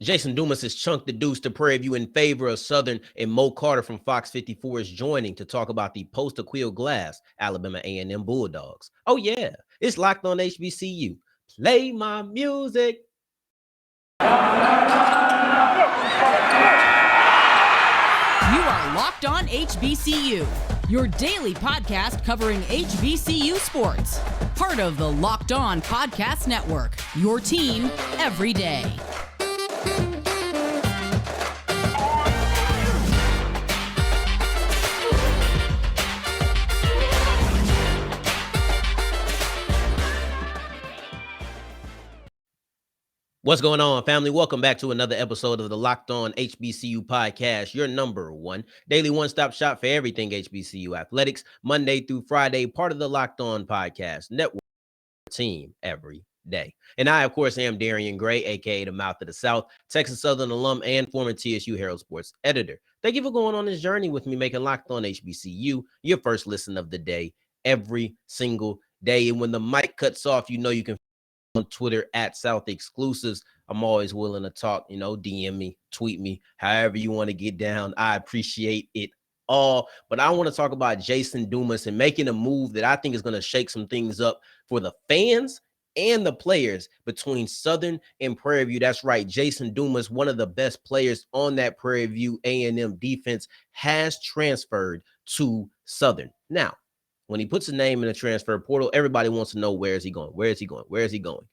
Jason Dumas has chunked the deuce to Prairie View in favor of Southern, and Mo Carter from Fox 54 is joining to talk about the post-Aqeel Glass Alabama A&M Bulldogs. Oh yeah, it's locked on HBCU. Play my music. You are Locked On HBCU, your daily podcast covering HBCU sports. Part of the Locked On Podcast Network, your team every day. What's going on, family? Welcome back to another episode of the Locked On HBCU podcast, your number one daily one-stop shop for everything HBCU athletics, Monday through Friday, part of the Locked On Podcast Network, team every day. And I, of course, am Darian Gray, aka the Mouth of the South, Texas Southern alum and former TSU Herald Sports editor. Thank you for going on this journey with me, making Locked On HBCU your first listen of the day every single day. And when the mic cuts off, you know you can on Twitter at South Exclusives. I'm always willing to talk, DM me, tweet me, however you want to get down. I appreciate it all. But I want to talk about Jason Dumas and making a move that I think is going to shake some things up for the fans and the players between Southern and Prairie View. That's right. Jason Dumas, one of the best players on that Prairie View A&M defense, has transferred to Southern. Now, when he puts a name in the transfer portal, everybody wants to know, where is he going? Where is he going? Where is he going?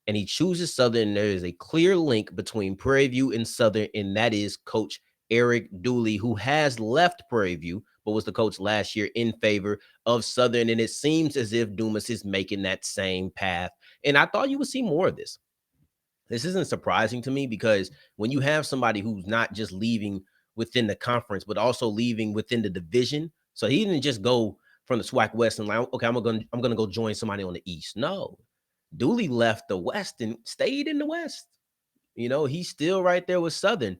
And he chooses Southern. There is a clear link between Prairie View and Southern, and that is Coach Eric Dooley, who has left Prairie View, but was the coach last year in favor of Southern. And it seems as if Dumas is making that same path. And I thought you would see more of this. This isn't surprising to me, because when you have somebody who's not just leaving within the conference, but also leaving within the division. So he didn't just go from the SWAC West and like, okay, I'm gonna go join somebody on the East. No, Dooley left the West and stayed in the West. He's still right there with Southern.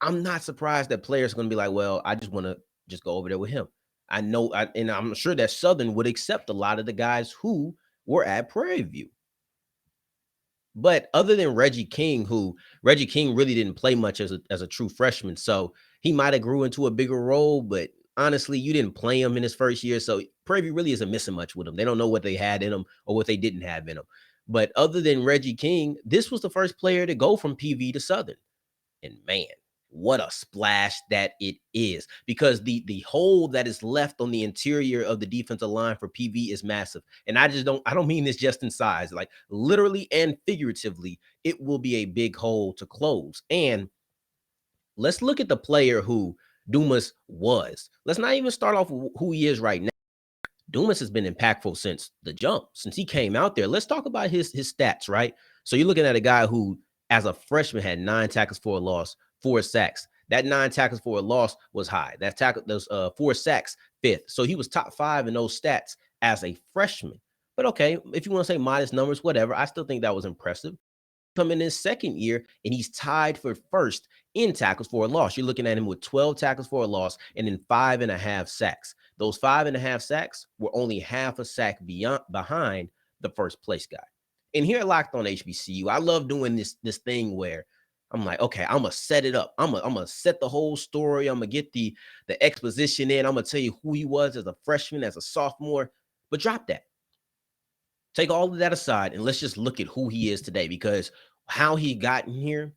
I'm not surprised that players are gonna be like, well, I just want to just go over there with him. And I'm sure that Southern would accept a lot of the guys who were at Prairie View. But other than Reggie King really didn't play much as a true freshman, so he might have grew into a bigger role, but honestly, you didn't play him in his first year, so Prairie View really isn't missing much with him. They don't know what they had in him or what they didn't have in him. But other than Reggie King, this was the first player to go from PV to Southern. And man, what a splash that it is, because the hole that is left on the interior of the defensive line for PV is massive. And I don't mean this just in size, like literally and figuratively, it will be a big hole to close. And let's look at the player who Dumas was. Let's not even start off with who he is right now. Dumas has been impactful since the jump, since he came out there. Let's talk about his stats, right? So you're looking at a guy who, as a freshman, had 9 tackles for a loss, 4 sacks. That 9 tackles for a loss was high. Those 4 sacks, 5th. So he was top 5 in those stats as a freshman. But okay, if you want to say modest numbers, whatever, I still think that was impressive. Coming in his second year, and he's tied for first in tackles for a loss. You're looking at him with 12 tackles for a loss and then 5.5 sacks. Those 5.5 sacks were only half a sack behind the first place guy. And here at Locked On HBCU, I love doing this thing where I'm like, okay, I'm gonna set it up. I'm gonna set the whole story. I'm gonna get the exposition in. I'm gonna tell you who he was as a freshman, as a sophomore. But drop that. Take all of that aside, and let's just look at who he is today, because how he got in here,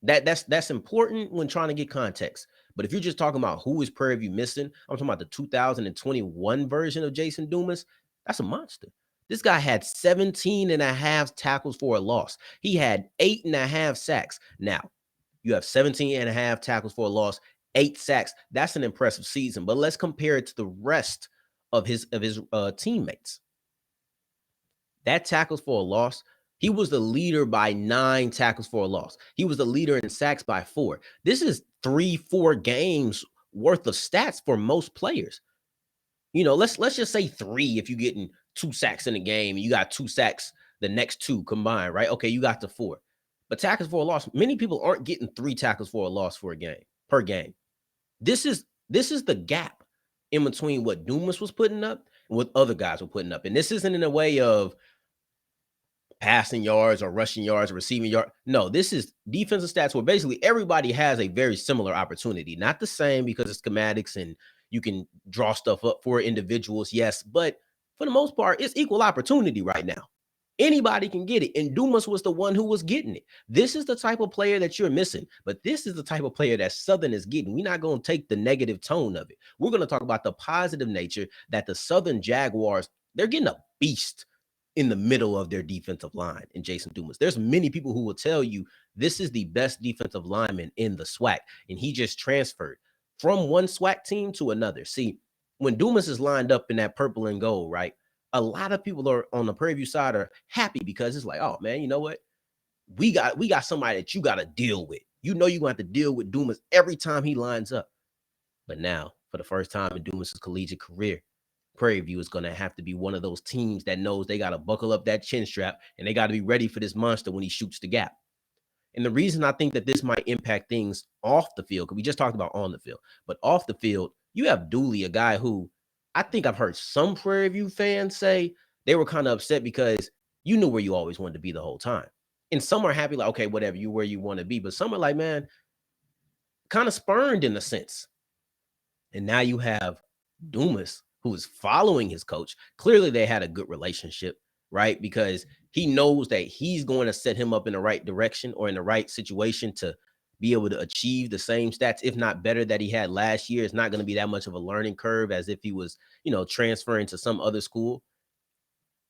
that's important when trying to get context. But if you're just talking about who is Prairie View missing, I'm talking about the 2021 version of Jason Dumas. That's a monster. This guy had 17.5 tackles for a loss. He had 8.5 sacks. Now, you have 17.5 tackles for a loss, 8 sacks. That's an impressive season. But let's compare it to the rest of his teammates. That tackles for a loss, he was the leader by 9 tackles for a loss. He was the leader in sacks by 4. This is 3-4 games worth of stats for most players. Let's just say 3 if you're getting 2 sacks in a game and you got 2 sacks the next 2 combined, right? Okay, you got the 4. But tackles for a loss, many people aren't getting 3 tackles for a loss per game. This is the gap in between what Dumas was putting up and what other guys were putting up. And this isn't in a way of passing yards or rushing yards or receiving yards. No, this is defensive stats where basically everybody has a very similar opportunity. Not the same because it's schematics and you can draw stuff up for individuals, yes, but for the most part, it's equal opportunity right now. Anybody can get it. And Dumas was the one who was getting it. This is the type of player that you're missing, but this is the type of player that Southern is getting. We're not going to take the negative tone of it. We're going to talk about the positive nature that the Southern Jaguars, they're getting a beast in the middle of their defensive line in Jason Dumas. There's many people who will tell you this is the best defensive lineman in the SWAC, and he just transferred from one SWAC team to another. See, when Dumas is lined up in that purple and gold, right? A lot of people are on the Prairie View side are happy because it's like, oh man, you know what? We got somebody that you got to deal with. You know you're going to have to deal with Dumas every time he lines up. But now, for the first time in Dumas's collegiate career, Prairie View is going to have to be one of those teams that knows they got to buckle up that chin strap and they got to be ready for this monster when he shoots the gap. And the reason I think that this might impact things off the field, because we just talked about on the field, but off the field, you have Dooley, a guy who I think I've heard some Prairie View fans say they were kind of upset because you knew where you always wanted to be the whole time. And some are happy, like, okay, whatever, you where you want to be. But some are like, man, kind of spurned in a sense. And now you have Dumas, who is following his coach. Clearly, they had a good relationship, right? Because he knows that he's going to set him up in the right direction or in the right situation to be able to achieve the same stats, if not better, that he had last year. It's not going to be that much of a learning curve as if he was, transferring to some other school.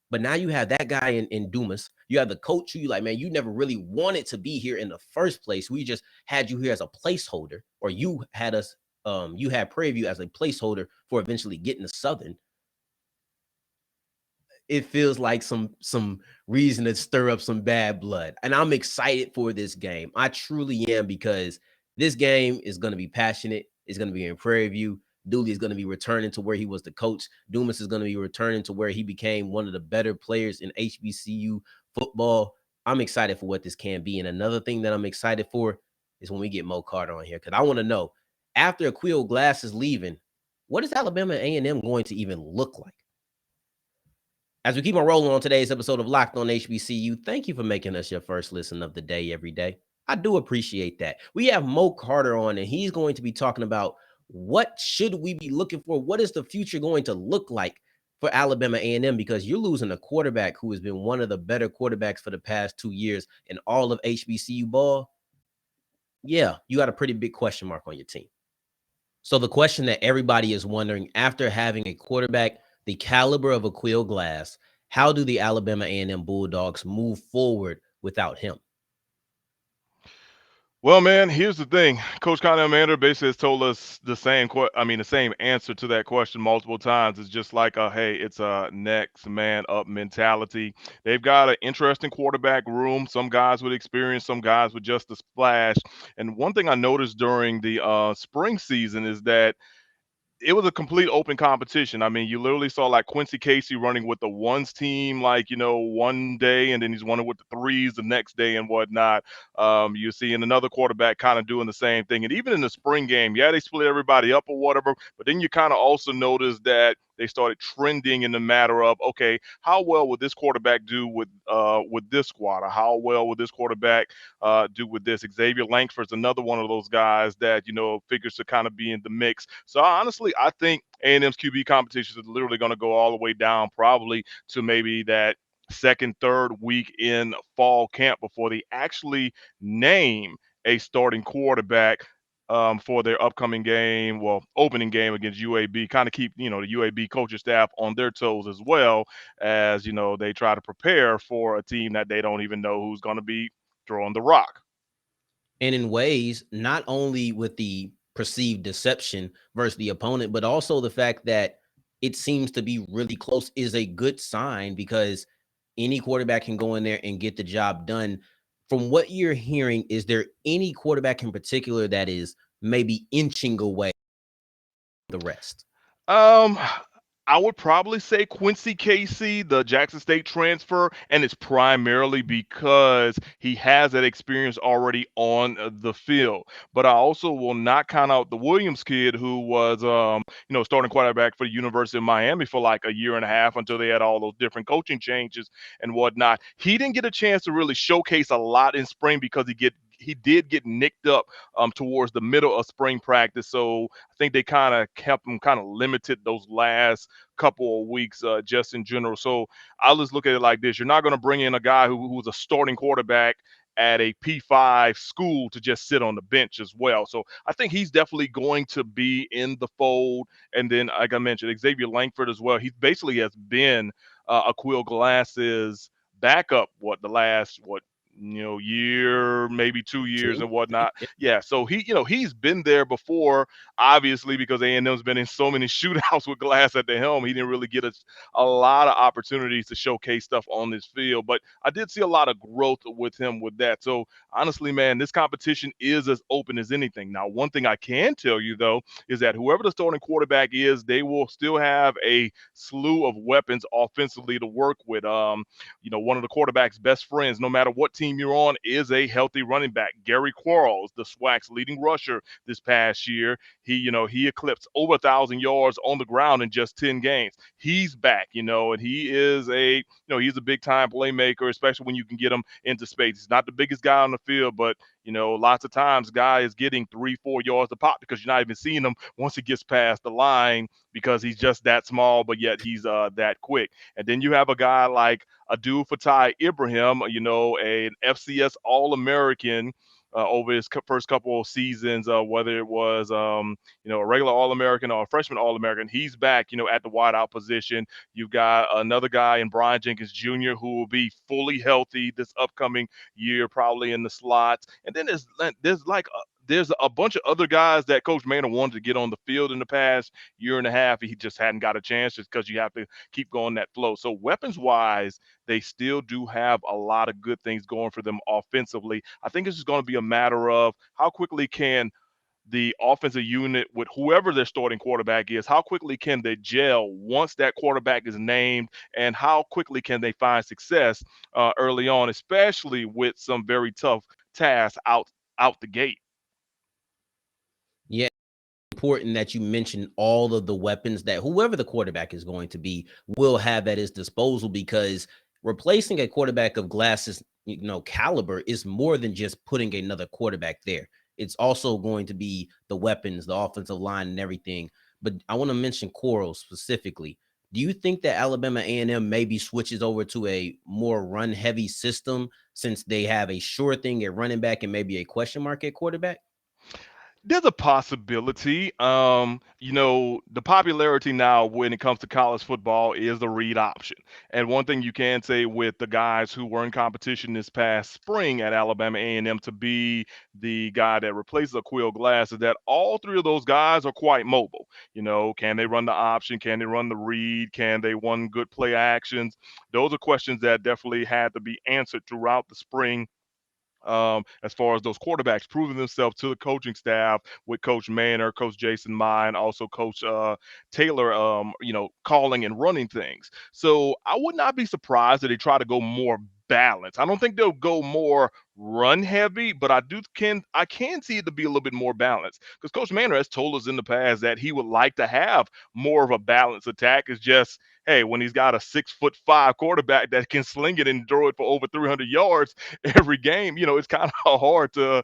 But now you have that guy in Dumas. You have the coach who you like, man, you never really wanted to be here in the first place. We just had you here as a placeholder, or you had us, you had Prairie View as a placeholder for eventually getting to Southern. It feels like some reason to stir up some bad blood. And I'm excited for this game. I truly am, because this game is going to be passionate. It's going to be in Prairie View. Dooley is going to be returning to where he was the coach. Dumas is going to be returning to where he became one of the better players in HBCU football. I'm excited for what this can be. And another thing that I'm excited for is when we get Mo Carter on here, because I want to know, after Aqeel Glass is leaving, what is Alabama A&M going to even look like? As we keep on rolling on today's episode of Locked on HBCU, thank you for making us your first listen of the day every day. I do appreciate that. We have Mo Carter on, and he's going to be talking about what should we be looking for? What is the future going to look like for Alabama A&M? Because you're losing a quarterback who has been one of the better quarterbacks for the past 2 years in all of HBCU ball. Yeah, you got a pretty big question mark on your team. So the question that everybody is wondering, after having a quarterback the caliber of Aqeel Glass, how do the Alabama A&M Bulldogs move forward without him? Well, man, here's the thing. Coach Connor Mander basically has told us the same answer to that question multiple times. It's just like hey, it's a next man up mentality. They've got an interesting quarterback room. Some guys with experience, some guys with just a splash. And one thing I noticed during the spring season is that it was a complete open competition. I mean, you literally saw like Quincy Casey running with the ones team, like, one day, and then he's running with the threes the next day and whatnot. You're seeing another quarterback kind of doing the same thing. And even in the spring game, yeah, they split everybody up or whatever, but then you kind of also notice that they started trending in the matter of, okay, how well would this quarterback do with this squad, or how well would this quarterback do with this? Xavier Langford's another one of those guys that figures to kind of be in the mix. So honestly, I think A&M's QB competition is literally going to go all the way down, probably to maybe that second, third week in fall camp before they actually name a starting quarterback for their upcoming game, opening game against UAB. Kind of keep, the UAB coaching staff on their toes, as well as, they try to prepare for a team that they don't even know who's going to be throwing the rock. And in ways, not only with the perceived deception versus the opponent, but also the fact that it seems to be really close is a good sign, because any quarterback can go in there and get the job done. From what you're hearing, is there any quarterback in particular that is maybe inching away the rest? Um, I would probably say Quincy Casey, the Jackson State transfer, and it's primarily because he has that experience already on the field. But I also will not count out the Williams kid who was, starting quarterback for the University of Miami for like a year and a half until they had all those different coaching changes and whatnot. He didn't get a chance to really showcase a lot in spring because he did get nicked up towards the middle of spring practice. So I think they kind of kept him kind of limited those last couple of weeks just in general. So I'll just look at it like this. You're not going to bring in a guy who's a starting quarterback at a P5 school to just sit on the bench as well. So I think he's definitely going to be in the fold. And then, like I mentioned, Xavier Langford as well. He basically has been Aqeel Glass's backup, year, maybe 2 years True. and whatnot. Yeah, so he's been there before, obviously, because A&M's been in so many shootouts with Glass at the helm. He didn't really get a lot of opportunities to showcase stuff on this field, but I did see a lot of growth with him with that. So honestly, man, this competition is as open as anything. Now, one thing I can tell you though is that whoever the starting quarterback is, they will still have a slew of weapons offensively to work with. One of the quarterback's best friends, no matter what team you're on, is a healthy running back. Gary Quarles, the SWAC's leading rusher this past year, he eclipsed over 1,000 yards on the ground in just 10 games. He's back, and he's a big time playmaker, especially when you can get him into space. He's not the biggest guy on the field, but lots of times guy is getting 3-4 yards a pop because you're not even seeing him once he gets past the line because he's just that small, but yet he's that quick. And then you have a guy like Abdul-Fatai Ibrahim, an FCS All-American over his first couple of seasons, whether it was, a regular All-American or a freshman All-American. He's back, at the wideout position. You've got another guy in Brian Jenkins Jr. who will be fully healthy this upcoming year, probably in the slots. And then there's a bunch of other guys that Coach Maynard wanted to get on the field in the past year and a half. He just hadn't got a chance just because you have to keep going that flow. So weapons-wise, they still do have a lot of good things going for them offensively. I think it's just going to be a matter of how quickly can the offensive unit with whoever their starting quarterback is, how quickly can they gel once that quarterback is named, and how quickly can they find success early on, especially with some very tough tasks out the gate. Yeah, important that you mention all of the weapons that whoever the quarterback is going to be will have at his disposal, because replacing a quarterback of Glass's caliber is more than just putting another quarterback there. It's also going to be the weapons, the offensive line, and everything. But I want to mention Quarles specifically. Do you think that Alabama A&M maybe switches over to a more run-heavy system since they have a sure thing at running back and maybe a question mark at quarterback? There's a possibility. The popularity now when it comes to college football is the read option. And one thing you can say with the guys who were in competition this past spring at Alabama A&M to be the guy that replaces Aqeel Glass is that all three of those guys are quite mobile. Can they run the option? Can they run the read? Can they run good play actions? Those are questions that definitely had to be answered throughout the spring, as far as those quarterbacks proving themselves to the coaching staff with Coach Manor, Coach Jason Mine, also Coach Taylor, calling and running things. So I would not be surprised that they try to go more balanced. I don't think they'll go more run heavy, but I can see it to be a little bit more balanced because Coach Manor has told us in the past that he would like to have more of a balanced attack. It's just, hey, when he's got a 6'5" quarterback that can sling it and throw it for over 300 yards every game, it's kind of hard to,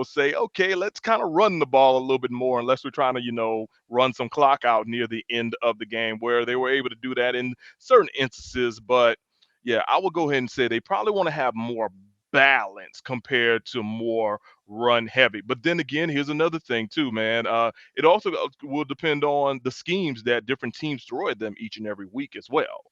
say, okay, let's kind of run the ball a little bit more unless we're trying to, run some clock out near the end of the game, where they were able to do that in certain instances. But yeah, I would go ahead and say they probably want to have more balance compared to more run heavy. But then again, here's another thing too, man. It also will depend on the schemes that different teams throw at them each and every week as well.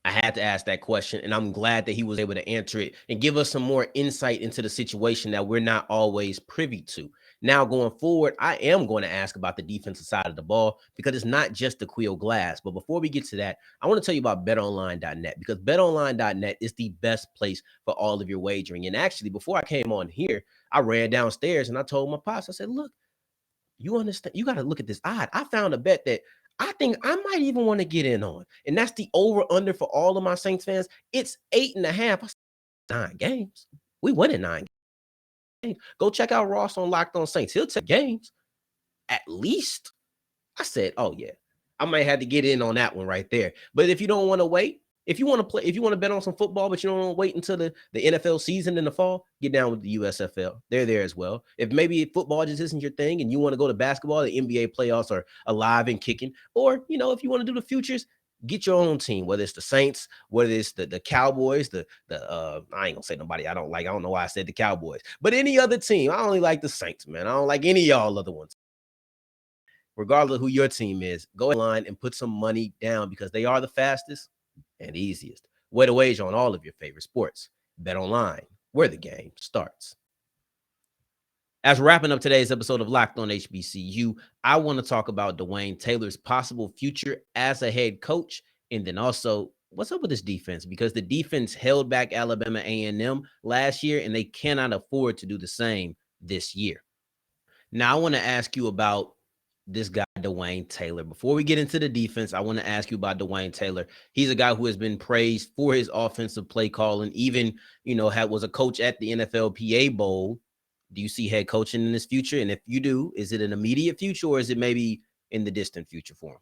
I had to ask that question, and I'm glad that he was able to answer it and give us some more insight into the situation that we're not always privy to. Now, going forward, I am going to ask about the defensive side of the ball because it's not just the Aqeel Glass. But before we get to that, I want to tell you about betonline.net, because betonline.net is the best place for all of your wagering. And actually, before I came on here, I ran downstairs and I told my pops, I said, look, you understand, you got to look at this odd. I found a bet that I think I might even want to get in on, and that's the over under for all of my Saints fans. It's 8.5. 9 games. We winning 9 games. Go check out Ross on Locked On Saints. He'll take games at least. I said, oh yeah, I might have to get in on that one right there. But if you don't want to wait, if you want to play, if you want to bet on some football, but you don't want to wait until the NFL season in the fall, get down with the USFL. They're there as well. If maybe football just isn't your thing and you want to go to basketball, the NBA playoffs are alive and kicking. Or, if you want to do the futures, get your own team, whether it's the Saints, whether it's the Cowboys, the I ain't gonna say nobody I don't like. I don't know why I said the Cowboys, but any other team. I only like the Saints, man. I don't like any of y'all other ones. Regardless of who your team is, go online and put some money down because they are the fastest and easiest way to wager on all of your favorite sports. Bet online, where the game starts. As we're wrapping up today's episode of Locked On HBCU, I want to talk about Duane Taylor's possible future as a head coach, and then also what's up with this defense, because the defense held back Alabama A&M last year, and they cannot afford to do the same this year. Now, I want to ask you about this guy, Duane Taylor. Before we get into the defense, I want to ask you about Duane Taylor. He's a guy who has been praised for his offensive play calling, even, was a coach at the NFLPA Bowl. Do you see head coaching in this future? And if you do, is it an immediate future or is it maybe in the distant future for him?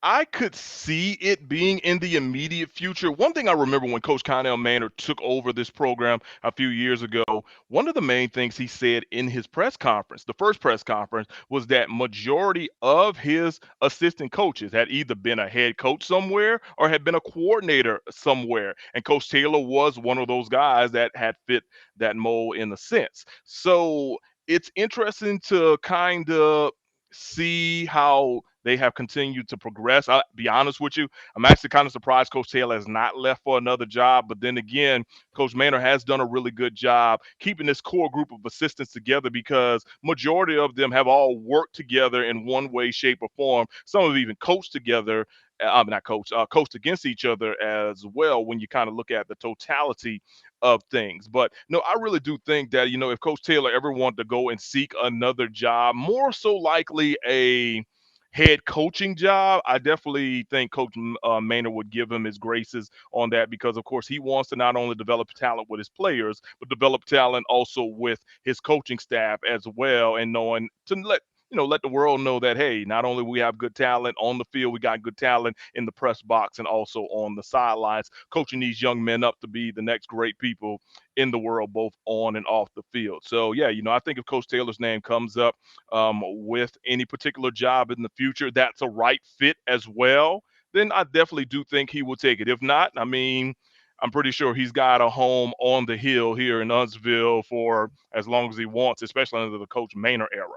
I could see it being in the immediate future. One thing I remember when Coach Connell Manor took over this program a few years ago, one of the main things he said in his press conference, the first press conference, was that majority of his assistant coaches had either been a head coach somewhere or had been a coordinator somewhere. And Coach Taylor was one of those guys that had fit that mold in a sense. So it's interesting to kind of see how they have continued to progress. I'll be honest with you, I'm actually kind of surprised Coach Taylor has not left for another job. But then again, Coach Manor has done a really good job keeping this core group of assistants together because majority of them have all worked together in one way, shape, or form. Some have even coached together. Not coached, coached against each other as well when you kind of look at the totality of things. But no, I really do think that, if Coach Taylor ever wanted to go and seek another job, more so likely a head coaching job, I definitely think Coach Maynard would give him his graces on that because, of course, he wants to not only develop talent with his players, but develop talent also with his coaching staff as well, and knowing to let the world know that, hey, not only we have good talent on the field, we got good talent in the press box and also on the sidelines, coaching these young men up to be the next great people in the world, both on and off the field. So, yeah, I think if Coach Taylor's name comes up with any particular job in the future that's a right fit as well, then I definitely do think he will take it. If not, I mean, I'm pretty sure he's got a home on the hill here in Huntsville for as long as he wants, especially under the Coach Maynard era.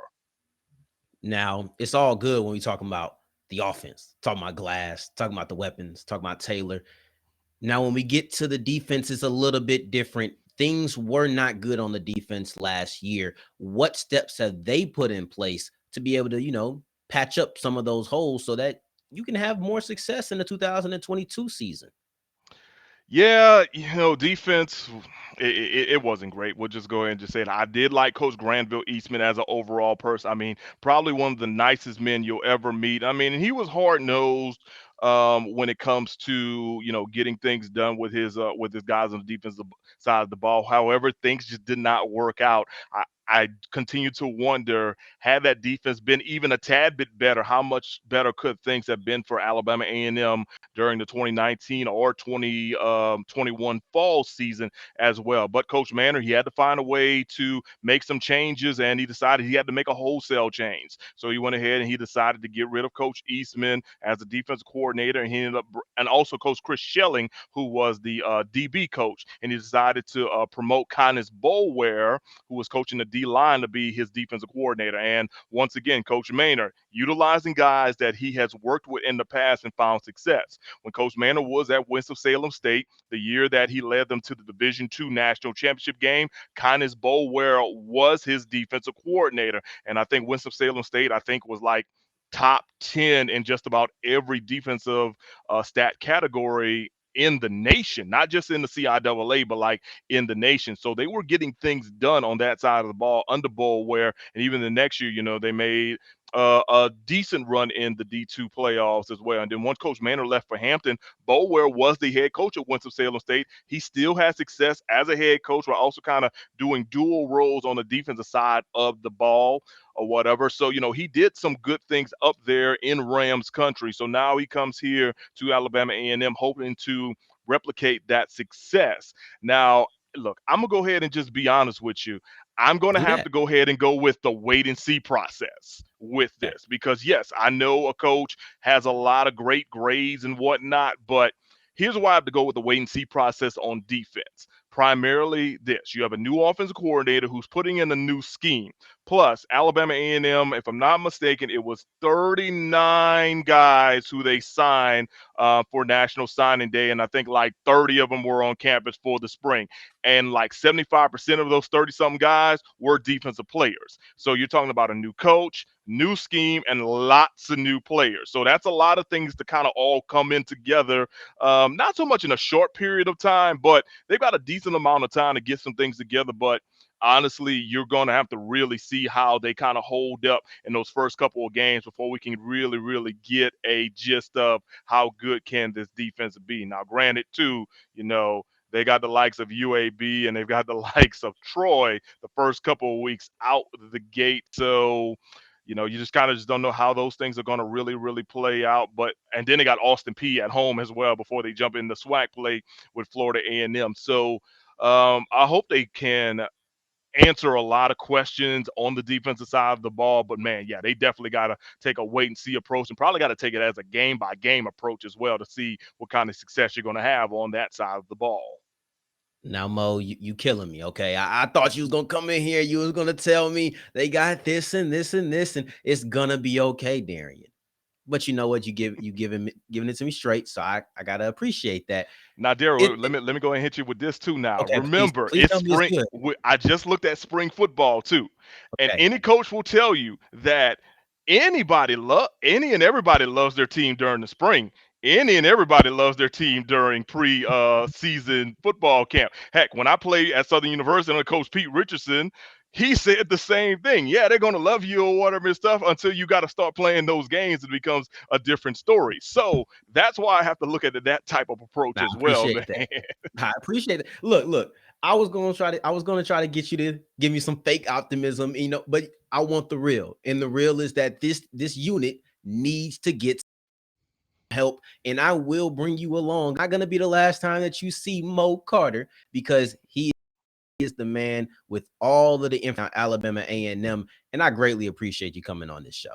Now, it's all good when we talking about the offense, talking about Glass, talking about the weapons, talking about Taylor. Now, when we get to the defense, it's a little bit different. Things were not good on the defense last year. What steps have they put in place to be able to, patch up some of those holes so that you can have more success in the 2022 season? Yeah, defense, it wasn't great. We'll just go ahead and just say it. I did like Coach Granville Eastman as an overall person. I mean, probably one of the nicest men you'll ever meet. I mean, and he was hard nosed when it comes to getting things done with his guys on the defensive side of the ball. However, things just did not work out. I continue to wonder, had that defense been even a tad bit better, how much better could things have been for Alabama A&M during the 2019 or 2021 fall season as well. But Coach Manor, he had to find a way to make some changes, and he decided he had to make a wholesale change. So he went ahead and he decided to get rid of Coach Eastman as the defensive coordinator, and he ended up, and also Coach Chris Schelling, who was the DB coach, and he decided to promote Connors Bolware, who was coaching the D line, to be his defensive coordinator. And once again, Coach Maynard utilizing guys that he has worked with in the past and found success. When Coach Maynard was at Winston-Salem State, the year that he led them to the Division II National Championship game, Connors Bolware was his defensive coordinator. And I think Winston-Salem State, was like top 10 in just about every defensive stat category in the nation, not just in the CIAA, but like in the nation. So they were getting things done on that side of the ball under Bolware. And even the next year, they made a decent run in the D2 playoffs as well. And then once Coach Manor left for Hampton, Bolwell was the head coach at Winston-Salem State. He still has success as a head coach while also kind of doing dual roles on the defensive side of the ball or whatever. So, he did some good things up there in Rams country. So now he comes here to Alabama A&M hoping to replicate that success. Now, look, I'm going to go ahead and just be honest with you. I'm going to Do have that. to go ahead and go with the wait and see process with Okay. this because, yes, I know a coach has a lot of great grades and whatnot, but here's why I have to go with the wait and see process on defense. Primarily this, you have a new offensive coordinator who's putting in a new scheme. Plus, Alabama A&M, if I'm not mistaken, it was 39 guys who they signed for National Signing Day, and I think like 30 of them were on campus for the spring. And like 75% of those 30-something guys were defensive players. So you're talking about a new coach, new scheme, and lots of new players. So that's a lot of things to kind of all come in together. Not so much in a short period of time, but they've got a decent amount of time to get some things together. But honestly, you're going to have to really see how they kind of hold up in those first couple of games before we can really, really get a gist of how good can this defense be. Now, granted, too, they got the likes of UAB and they've got the likes of Troy the first couple of weeks out the gate. So, you just kind of just don't know how those things are going to really, really play out. And then they got Austin P at home as well before they jump in the SWAC play with Florida A&M. So I hope they can answer a lot of questions on the defensive side of the ball. But man, yeah, they definitely got to take a wait and see approach and probably got to take it as a game by game approach as well to see what kind of success you're going to have on that side of the ball. Now, Mo, you killing me. Okay. I thought you was gonna come in here. You was gonna tell me they got this and this and this, and it's gonna be okay, Darian. But you know what? Giving it to me straight. So I gotta appreciate that. Now, It, Daryl, let it- me go ahead and hit you with this too. Now, okay, please, remember, please it's tell me it's spring. good. I just looked at spring football too, and Okay. any coach will tell you that any and everybody loves their team during the spring. Any and everybody loves their team during pre-season football camp. Heck, when I played at Southern University under Coach Pete Richardson, he said the same thing. Yeah, they're going to love you or whatever and stuff until you got to start playing those games. It becomes a different story. So that's why I have to look at that type of approach Nah, as I well, appreciate man. that. I appreciate it. Look. I was gonna try to get you to give me some fake optimism, but I want the real. And the real is that this unit needs to get help, and I will bring you along. Not gonna be the last time that you see Mo Carter because he is the man with all of the info on Alabama A&M, and I greatly appreciate you coming on this show.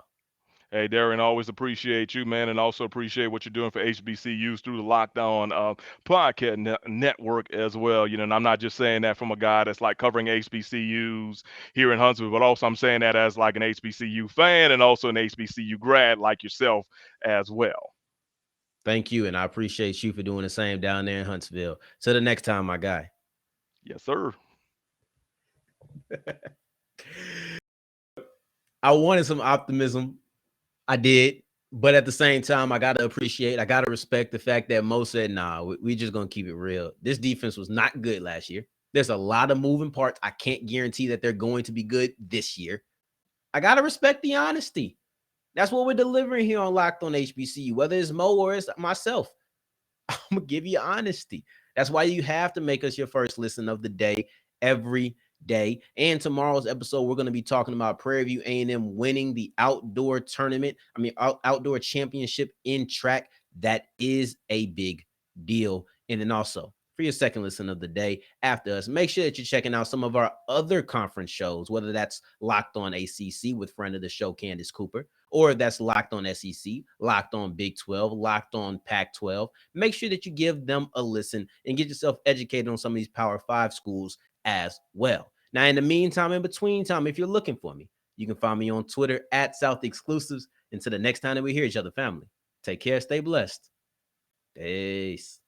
Hey, Darren, always appreciate you, man, and also appreciate what you're doing for HBCUs through the Lockdown podcast network as well. And I'm not just saying that from a guy that's like covering HBCUs here in Huntsville, but also I'm saying that as like an HBCU fan and also an HBCU grad like yourself as well. Thank you, and I appreciate you for doing the same down there in Huntsville. Till the next time, my guy. Yes, sir. I wanted some optimism. I did. But at the same time, I got to respect the fact that Mo said, nah, we just going to keep it real. This defense was not good last year. There's a lot of moving parts. I can't guarantee that they're going to be good this year. I got to respect the honesty. That's what we're delivering here on Locked on HBCU, whether it's Mo or it's myself. I'm going to give you honesty. That's why you have to make us your first listen of the day every day. And tomorrow's episode, we're going to be talking about Prairie View A&M winning the outdoor tournament. Outdoor championship in track. That is a big deal. And then also, for your second listen of the day after us, make sure that you're checking out some of our other conference shows, whether that's Locked on ACC with friend of the show, Candace Cooper, or that's Locked on SEC, Locked on Big 12, Locked on Pac 12. Make sure that you give them a listen and get yourself educated on some of these Power 5 schools as well. Now, in the meantime, in between time, if you're looking for me, you can find me on Twitter at South Exclusives. Until the next time that we hear each other, family, take care, stay blessed. Peace.